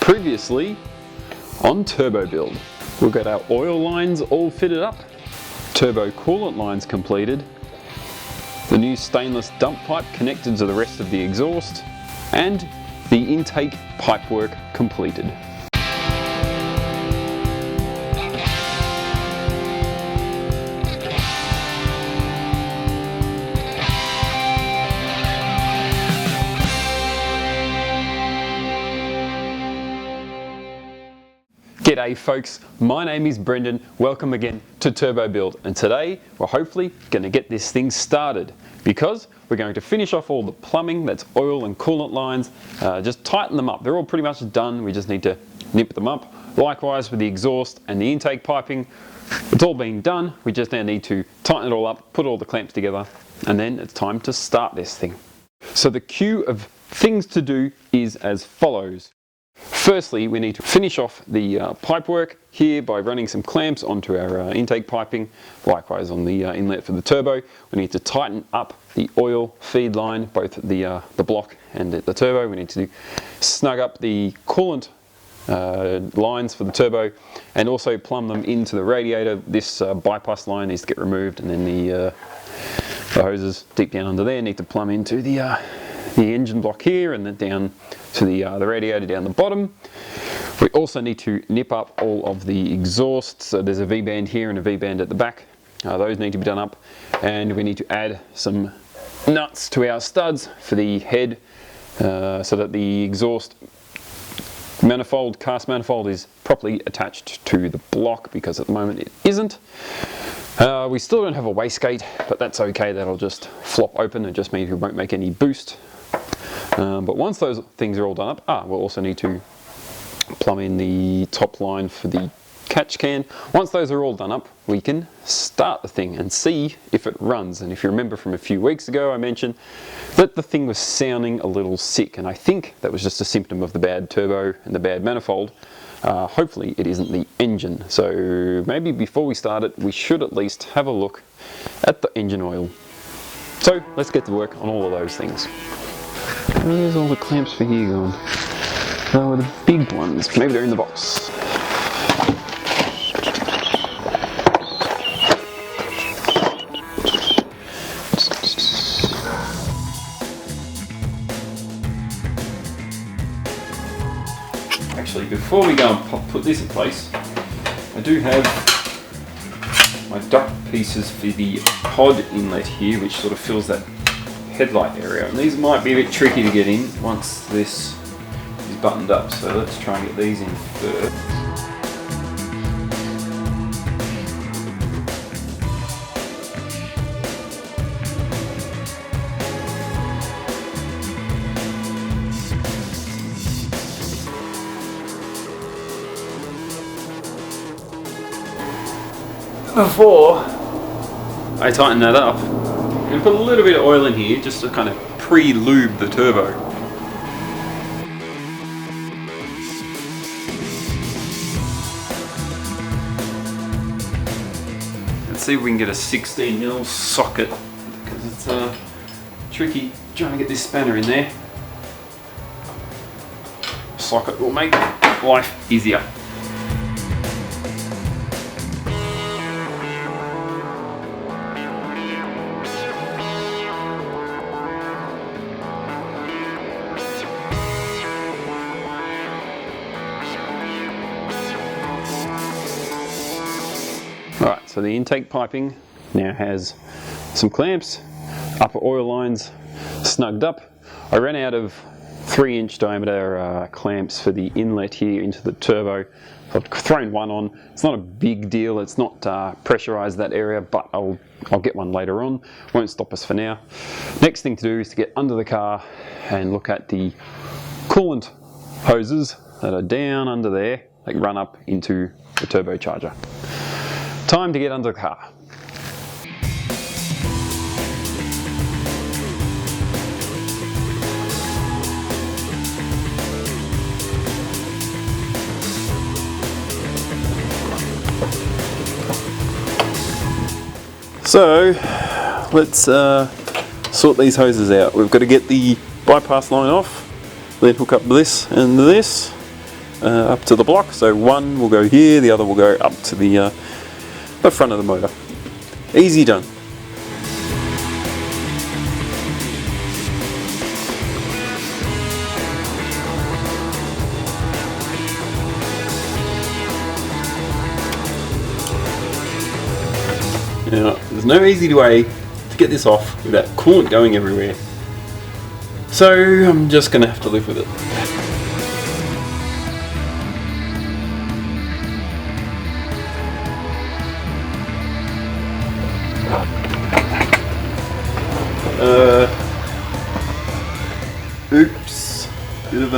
Previously on Turbo Build, we've got our oil lines all fitted up, turbo coolant lines completed, the new stainless dump pipe connected to the rest of the exhaust, and the intake pipework completed. G'day folks, my name is Brendan. Welcome again to Turbo Build, and today we're hopefully going to get this thing started because we're going to finish off all the plumbing, that's oil and coolant lines, just tighten them up. They're all pretty much done, we just need to nip them up. Likewise with the exhaust and the intake piping, it's all been done. We just now need to tighten it all up, put all the clamps together, and then it's time to start this thing. So the queue of things to do is as follows. Firstly, we need to finish off the pipe work here by running some clamps onto our intake piping, likewise on the inlet for the turbo. We need to tighten up the oil feed line, both the block and the turbo. We need to snug up the coolant lines for the turbo and also plumb them into the radiator. This bypass line needs to get removed, and then the hoses deep down under there need to plumb into the engine block here and then down to the radiator down the bottom. We also need to nip up all of the exhausts. So there's a V-band here and a V-band at the back. Those need to be done up, and we need to add some nuts to our studs for the head so that the exhaust manifold, cast manifold, is properly attached to the block, because at the moment it isn't. We still don't have a wastegate, but that's okay, that'll just flop open. It just means we won't make any boost. But once those things are all done up, we'll also need to plumb in the top line for the catch can. Once those are all done up, we can start the thing and see if it runs. And if you remember from a few weeks ago, I mentioned that the thing was sounding a little sick, and I think that was just a symptom of the bad turbo and the bad manifold. Hopefully it isn't the engine. So maybe before we start it, we should at least have a look at the engine oil. So let's get to work on all of those things. Where's all the clamps for here gone? Oh, the big ones. Maybe they're in the box. Actually, before we go and put this in place, I do have my duct pieces for the pod inlet here, which sort of fills that headlight area, and these might be a bit tricky to get in once this is buttoned up, so let's try and get these in first. Before I tighten that up, I'm going to put a little bit of oil in here just to kind of pre-lube the turbo. Let's see if we can get a 16mm socket, because it's tricky trying to get this spanner in there. Socket will make life easier. Alright, so the intake piping now has some clamps, upper oil lines snugged up. I ran out of 3-inch diameter clamps for the inlet here into the turbo. I've thrown one on. It's not a big deal, it's not pressurized that area, but I'll get one later on. Won't stop us for now. Next thing to do is to get under the car and look at the coolant hoses that are down under there, like run up into the turbocharger. Time to get under the car. So let's sort these hoses out. We've got to get the bypass line off, then hook up this and this. up to the block. So one will go here, the other will go up to the front of the motor. Easy done. Now, there's no easy way to get this off without coolant going everywhere. So I'm just going to have to live with it. Oops, bit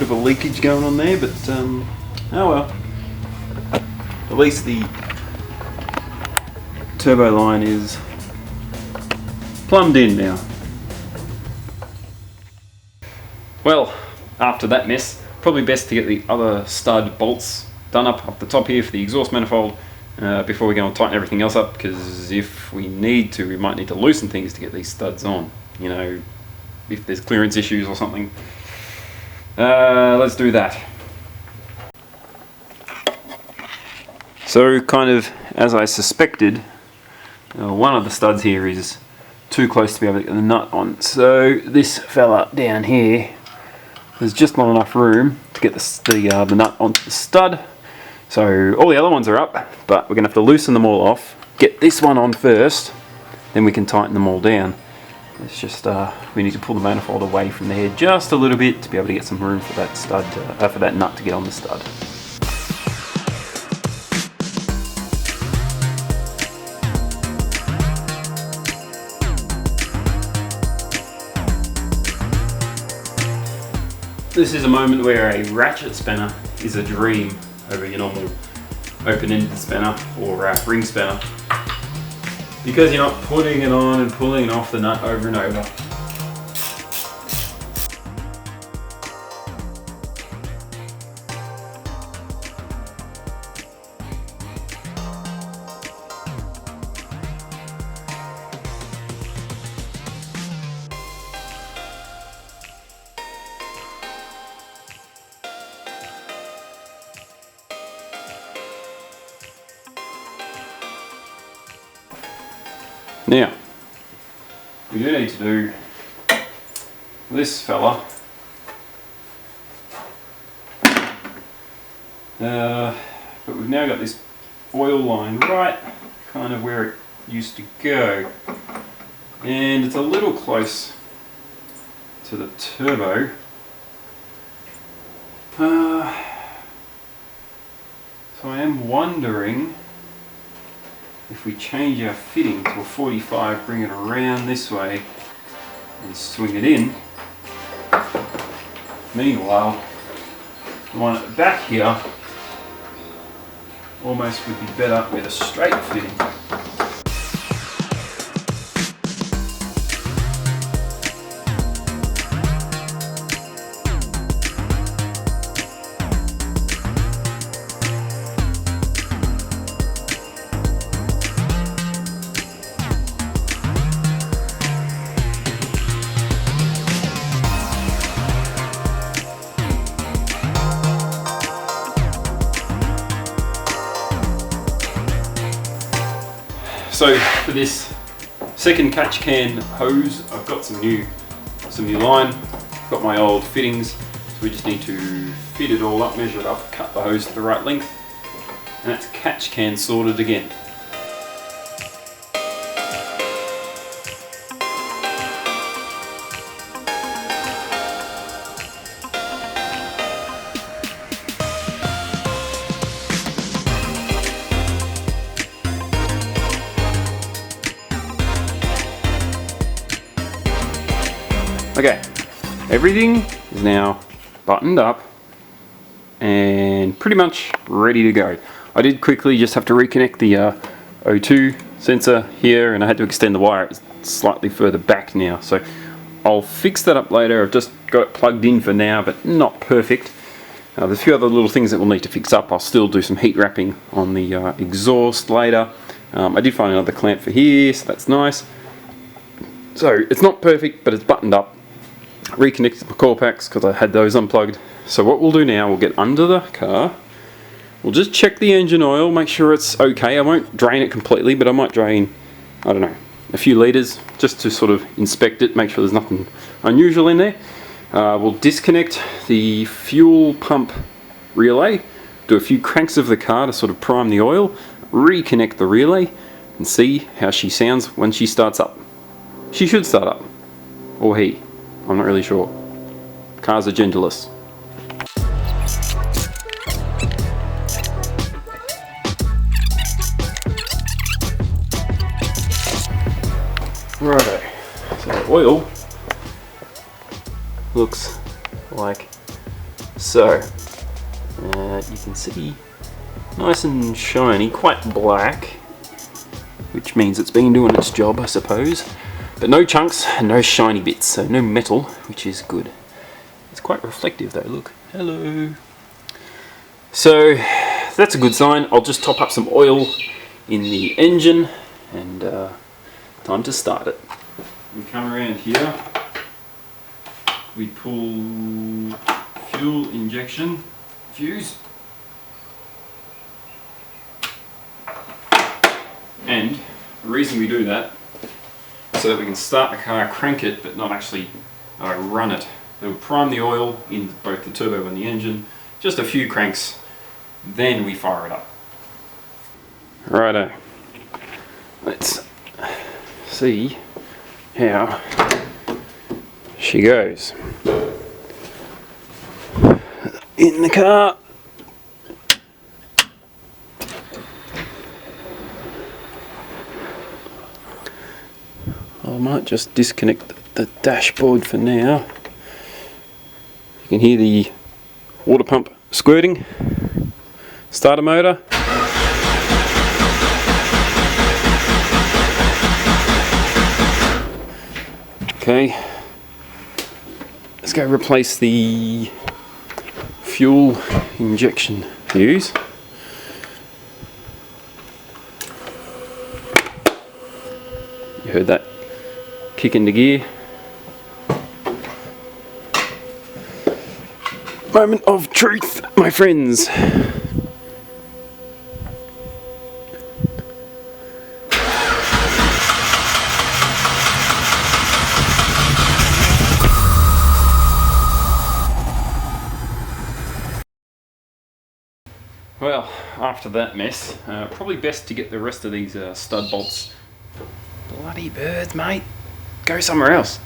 of a leakage going on there, but oh well. At least the turbo line is plumbed in now. Well, after that mess, probably best to get the other stud bolts done up the top here for the exhaust manifold before we go and tighten everything else up, because if we need to, we might need to loosen things to get these studs on, you know, if there's clearance issues or something. Let's do that. So kind of as I suspected, one of the studs here is too close to be able to get the nut on. So this fella down here, there's just not enough room to get the nut onto the stud. So all the other ones are up, but we're going to have to loosen them all off, get this one on first, then we can tighten them all down. It's just, we need to pull the manifold away from the head just a little bit to be able to get some room for that stud, for that nut to get on the stud. This is a moment where a ratchet spanner is a dream over your normal open-ended spanner or ring spanner, because you're not putting it on and pulling it off the nut over and over. Now, we do need to do this fella, but we've now got this oil line right kind of where it used to go, and it's a little close to the turbo. So I am wondering if we change our fitting to a 45, bring it around this way and swing it in. Meanwhile, the one at the back here almost would be better with a straight fitting. So for this second catch can hose, I've got some new line. Got my old fittings, so we just need to fit it all up, measure it up, cut the hose to the right length, and that's catch can sorted again. Okay, everything is now buttoned up and pretty much ready to go. I did quickly just have to reconnect the O2 sensor here, and I had to extend the wire. It's slightly further back now, so I'll fix that up later. I've just got it plugged in for now, but not perfect. There's a few other little things that we'll need to fix up. I'll still do some heat wrapping on the exhaust later. I did find another clamp for here, so that's nice. So it's not perfect, but it's buttoned up. Reconnected my coil packs because I had those unplugged, So what we'll do now, we'll get under the car. We'll just check the engine oil, make sure it's okay. I won't drain it completely, but I might drain, I don't know, a few litres just to sort of inspect it, make sure there's nothing unusual in there. We'll disconnect the fuel pump relay, do a few cranks of the car to sort of prime the oil, reconnect the relay, and see how she sounds when she starts up. She should start up. Or he. I'm not really sure. Cars are genderless. Righto. So oil looks like so. You can see nice and shiny, quite black, which means it's been doing its job, I suppose. But no chunks and no shiny bits, so no metal, which is good. It's quite reflective though, look. Hello. So that's a good sign. I'll just top up some oil in the engine and time to start it. We come around here, we pull fuel injection fuse, and the reason we do that so that we can start the car, crank it, but not actually run it. So we'll prime the oil in both the turbo and the engine, just a few cranks, then we fire it up. Righto, let's see how she goes. In the car. I might just disconnect the dashboard for now. You can hear the water pump squirting. Start a motor. Okay, let's go replace the fuel injection fuse. You heard that kick into gear. Moment of truth, my friends. Well, after that mess, probably best to get the rest of these stud bolts. Bloody birds, mate. Go somewhere else.